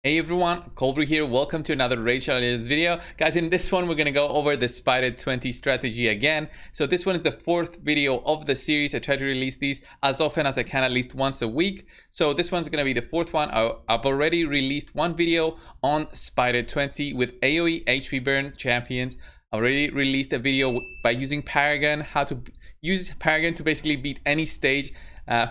Hey everyone, Brew here. Welcome to another Raid Challenges video. Guys, in this one, we're going to go over the SPDER 20 strategy again. So this one is the fourth video of the series. I try to release these as often as I can, at least once a week. So this one's going to be the fourth one. I've already released one video on SPDER 20 with AoE HP burn champions. I already released a video by using Paragon, how to use Paragon to basically beat any stage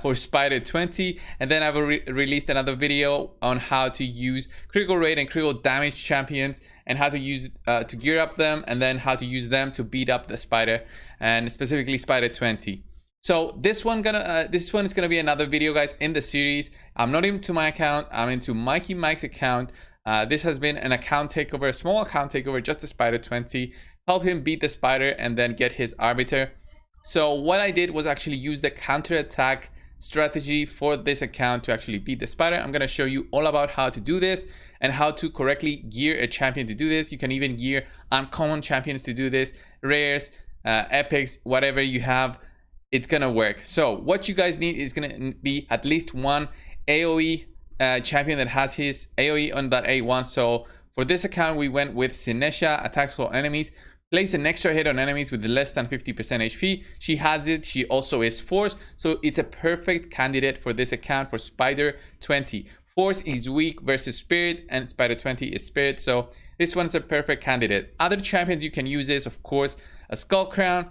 for SPDER 20, and then I've released another video on how to use critical rate and critical damage champions and how to use to gear up them, and then how to use them to beat up the SPDER, and specifically SPDER 20. So this one is gonna be another video, guys, in the series. I'm not into my account, I'm into Mikey Mike's account. This has been an account takeover, a small account takeover, just the SPDER 20. Help him beat the SPDER and then get his arbiter. So what I did was actually use the counter-attack strategy for this account to actually beat the SPDER. I'm going to show you all about how to do this and how to correctly gear a champion to do this. You can even gear uncommon champions to do this, rares, epics, whatever you have, it's going to work. So what you guys need is going to be at least one AoE champion that has his AoE on that A1. So for this account, we went with Sinesha, attacks all enemies. Place an extra hit on enemies with less than 50% HP. She has it. She also is Force. So it's a perfect candidate for this account for SPDER 20. Force is weak versus Spirit, and SPDER 20 is Spirit. So this one's a perfect candidate. Other champions you can use is, of course, a Skull Crown,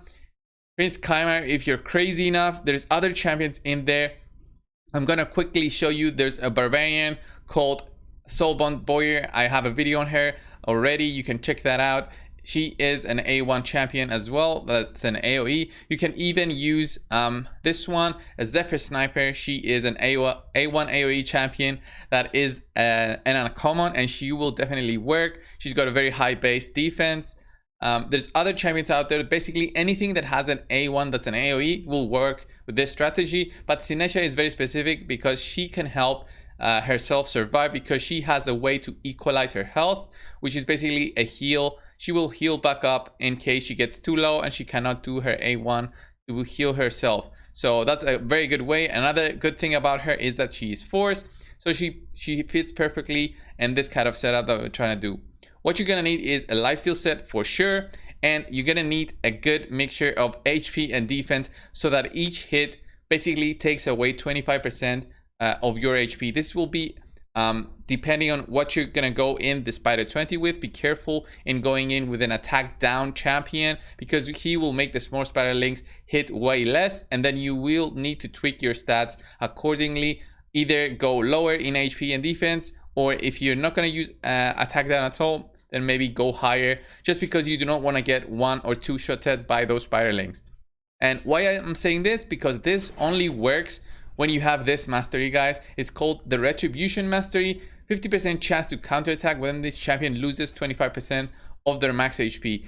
Prince Chimera if you're crazy enough. There's other champions in there. I'm going to quickly show you. There's a Barbarian called Soulbond Boyer. I have a video on her already. You can check that out. She is an A1 champion as well. That's an AoE. You can even use this one, a Zephyr Sniper. She is an A1 AoE champion that is an uncommon, and she will definitely work. She's got a very high base defense. There's other champions out there. Basically, anything that has an A1 that's an AoE will work with this strategy. But Sinesha is very specific because she can help herself survive, because she has a way to equalize her health, which is basically a heal. She will heal back up in case she gets too low and she cannot do her A1 to heal herself. So that's a very good way. Another good thing about her is that she is Force. So she fits perfectly in this kind of setup that we're trying to do. What you're going to need is a lifesteal set for sure. And you're going to need a good mixture of HP and defense so that each hit basically takes away 25% of your HP. This will be depending on what you're gonna go in the SPDER 20 with. Be careful in going in with an attack down champion, because he will make the small SPDER links hit way less, and then you will need to tweak your stats accordingly. Either go lower in HP and defense, or if you're not gonna use attack down at all, then maybe go higher, just because you do not want to get one or two shotted by those SPDER links. And why I'm saying this, because this only works when you have this mastery, guys. It's called the Retribution mastery. 50% chance to counterattack when this champion loses 25% of their max HP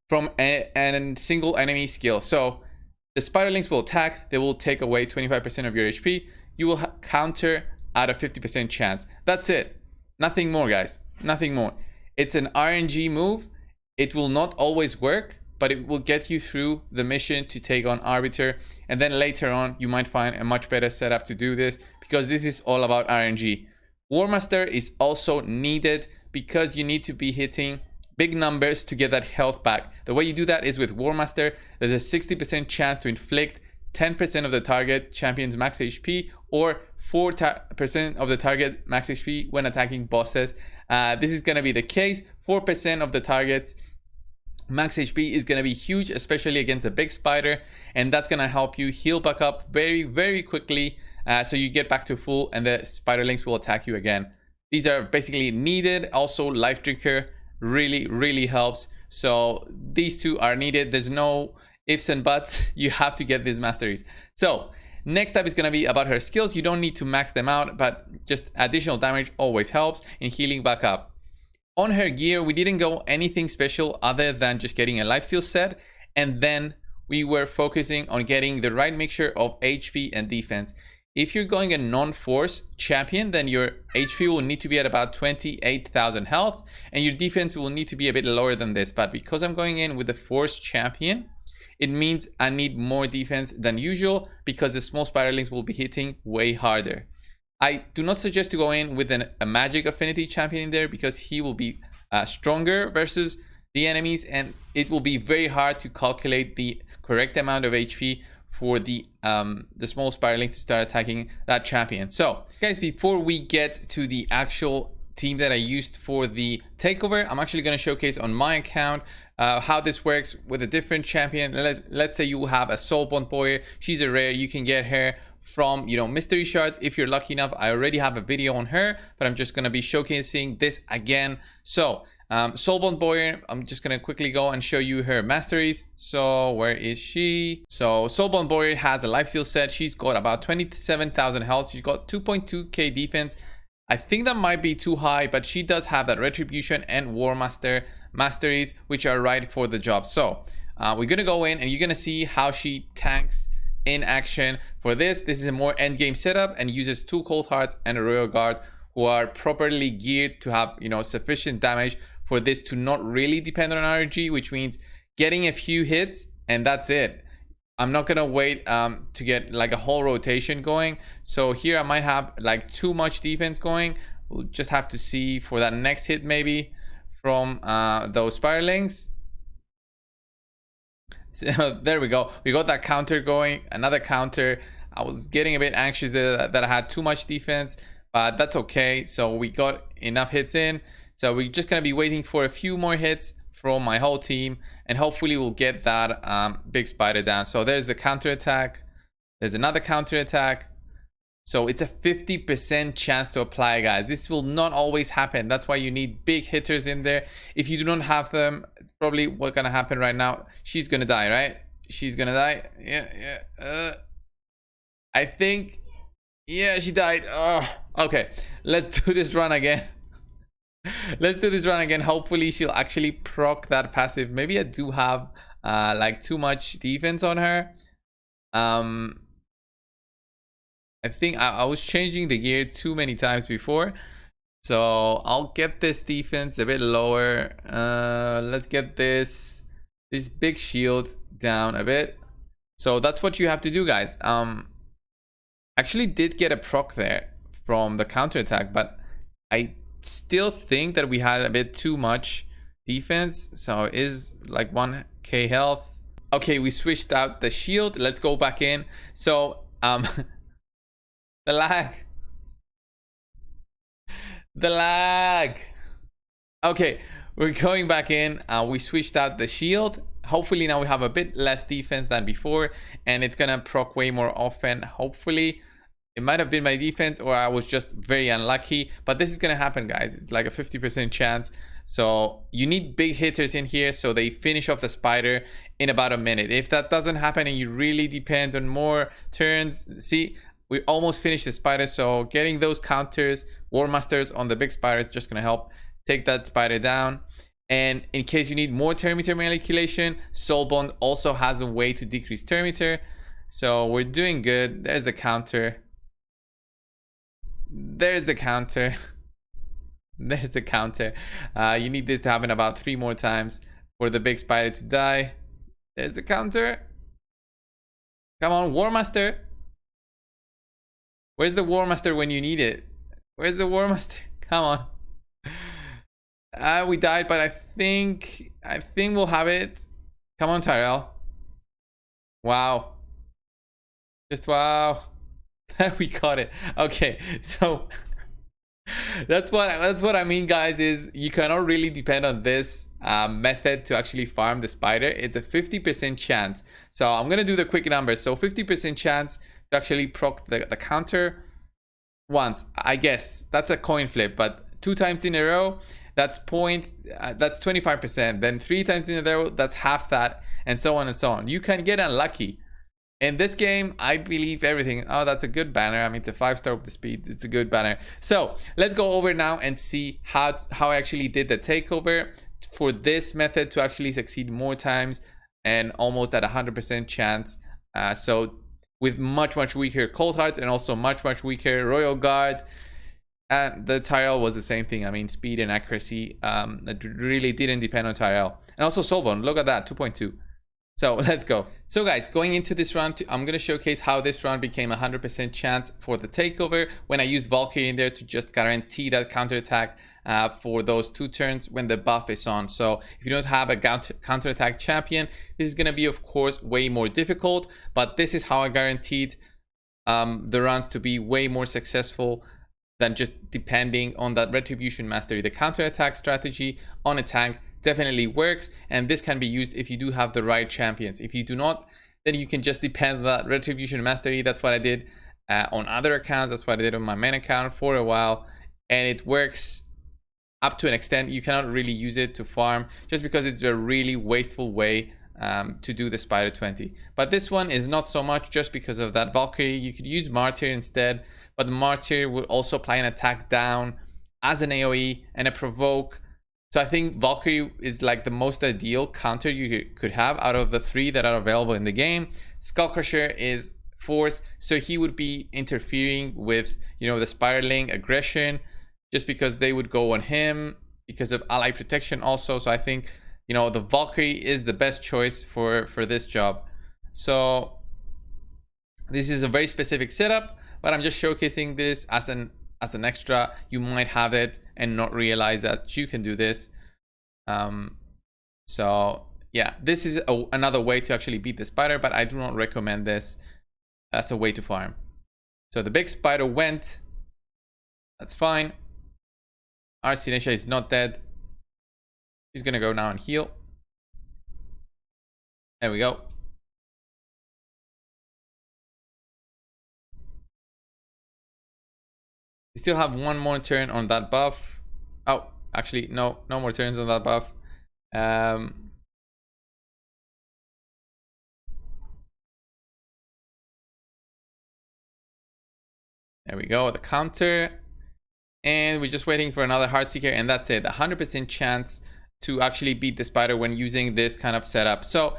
from a single enemy skill. So the SPDER links will attack, they will take away 25% of your HP. You will counter at a 50% chance. That's it. Nothing more, guys. Nothing more. It's an RNG move. It will not always work, but it will get you through the mission to take on Arbiter. And then later on, you might find a much better setup to do this, because this is all about RNG. War Master is also needed because you need to be hitting big numbers to get that health back. The way you do that is with War Master. There's a 60% chance to inflict 10% of the target champion's max HP, or 4% of the target max HP when attacking bosses. This is going to be the case. 4% of the target's max HP is going to be huge, especially against a big SPDER, and that's going to help you heal back up very, very quickly, so you get back to full and the SPDER links will attack you again. These are basically needed. Also, Life Drinker really helps. So these two are needed. There's no ifs and buts. You have to get these masteries. So next up is going to be about her skills. You don't need to max them out, but just additional damage always helps in healing back up. On her gear, we didn't go anything special other than just getting a lifesteal set, and then we were focusing on getting the right mixture of HP and defense. If you're going a non-force champion, then your HP will need to be at about 28,000 health, and your defense will need to be a bit lower than this. But because I'm going in with the force champion, it means I need more defense than usual, because the small SPDER links will be hitting way harder. I do not suggest to go in with a magic affinity champion in there, because he will be stronger versus the enemies, and it will be very hard to calculate the correct amount of HP for the small spiraling to start attacking that champion. So guys, before we get to the actual team that I used for the takeover, I'm actually going to showcase on my account how this works with a different champion. Let's say you have a Soulbond boy. She's a rare. You can get her from, you know, mystery shards if you're lucky enough. I already have a video on her, but I'm just going to be showcasing this again. So Soulbond boy, I'm just gonna quickly go and show you her masteries. So where is she? So Soulbond boy has a lifesteal set. She's got about 27,000 health. She's got 2.2k defense. I think that might be too high, but she does have that Retribution and War Master masteries, which are right for the job. So we're gonna go in and you're gonna see how she tanks in action. For this is a more end game setup and uses 2 cold hearts and a royal guard, who are properly geared to have, you know, sufficient damage for this to not really depend on RNG, which means getting a few hits and that's it. I'm not gonna wait to get like a whole rotation going. So here I might have like too much defense going. We'll just have to see for that next hit maybe from those spiralings. So there we go. We got that counter going, another counter. I was getting a bit anxious that I had too much defense, but that's okay. So we got enough hits in. So we're just gonna be waiting for a few more hits from my whole team, and hopefully we'll get that big spider down. So there's the counter attack. There's another counter attack. So it's a 50% chance to apply, guys. This will not always happen. That's why you need big hitters in there. If you do not have them, it's probably what's gonna happen right now. She's gonna die, right? She's gonna die. Yeah. I think, yeah, she died. Oh, okay. Let's do this run again. Let's do this run again. Hopefully she'll actually proc that passive. Maybe I do have like too much defense on her. I think I was changing the gear too many times before, so I'll get this defense a bit lower. Let's get this big shield down a bit. So that's what you have to do, guys. Actually did get a proc there from the counter attack, but I still think that we had a bit too much defense. So it is like 1k health. Okay, we switched out the shield. Let's go back in. So the lag. Okay, we're going back in. We switched out the shield. Hopefully now we have a bit less defense than before, and it's gonna proc way more often. Hopefully it might have been my defense, or I was just very unlucky, but this is gonna happen, guys. It's like a 50% chance. So you need big hitters in here so they finish off the spider in about a minute. If that doesn't happen and you really depend on more turns, see, we almost finished the spider. So getting those counters, War Masters on the big spider is just gonna help take that spider down. And in case you need more turn meter manipulation, Soulbond also has a way to decrease turn meter. So we're doing good. There's the counter. There's the counter. There's the counter. You need this to happen about 3 more times for the big spider to die. There's the counter. Come on, War Master. Where's the War Master when you need it? Where's the War Master? Come on. We died, but I think we'll have it. Come on, Tyrell. Wow. Just wow. We got it. Okay, so that's what I mean, guys, is you cannot really depend on this method to actually farm the spider. It's a 50% chance. So I'm gonna do the quick numbers. So 50% chance to actually proc the counter once. I guess that's a coin flip, but 2 times in a row, that's 25%. Then 3 times in a row, that's half that, and so on and so on. You can get unlucky. In this game, I believe everything. Oh, that's a good banner. I mean, it's a 5-star with the speed. It's a good banner. So let's go over now and see how I actually did the takeover for this method to actually succeed more times and almost at 100% chance. So with much weaker cold hearts and also much weaker royal guard. The Tyrell was the same thing. I mean, speed and accuracy. It really didn't depend on Tyrell. And also Soulbond. Look at that, 2.2. So let's go. So guys, going into this round, I'm going to showcase how this round became a 100% chance for the takeover when I used Valkyrie in there to just guarantee that counterattack for those 2 turns when the buff is on. So if you don't have a counterattack champion, this is going to be, of course, way more difficult. But this is how I guaranteed the rounds to be way more successful than just depending on that Retribution mastery. The counterattack strategy on a tank definitely works, and this can be used if you do have the right champions. If you do not, then you can just depend on that Retribution mastery. That's what I did on other accounts. That's what I did on my main account for a while, and it works up to an extent. You cannot really use it to farm just because it's a really wasteful way to do the SPDER 20. But this one is not so much, just because of that Valkyrie. You could use Martyr instead, but the Martyr would also apply an attack down as an AoE and a provoke. So I think Valkyrie is like the most ideal counter you could have out of the 3 that are available in the game. Skullcrusher is force, so he would be interfering with, you know, the spiraling aggression, just because they would go on him because of ally protection also. So I think, you know, the Valkyrie is the best choice for this job. So this is a very specific setup, but I'm just showcasing this as an extra. You might have it and not realize that you can do this. So yeah, this is another way to actually beat the SPDER, but I do not recommend this as a way to farm. So the big SPDER went. That's fine. Our Sinesha is not dead. He's gonna go now and heal. There we go. We still have 1 more turn on that buff. Oh, actually, no more turns on that buff. There we go, the counter. And we're just waiting for another Heartseeker, and that's it. 100% chance to actually beat the SPDER when using this kind of setup. So,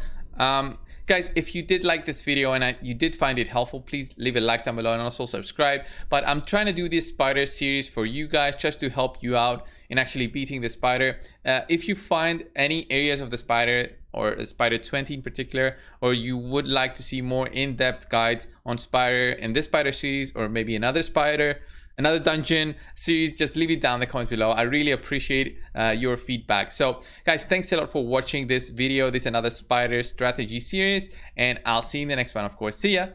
guys, if you did like this video and you did find it helpful, please leave a like down below and also subscribe. But I'm trying to do this SPDER series for you guys just to help you out in actually beating the SPDER. If you find any areas of the SPDER, or SPDER 20 in particular, or you would like to see more in-depth guides on SPDER in this SPDER series, or maybe another SPDER, another dungeon series, just leave it down in the comments below. I really appreciate your feedback. So guys, thanks a lot for watching this video. This is another SPDER strategy series, and I'll see you in the next one, of course. See ya.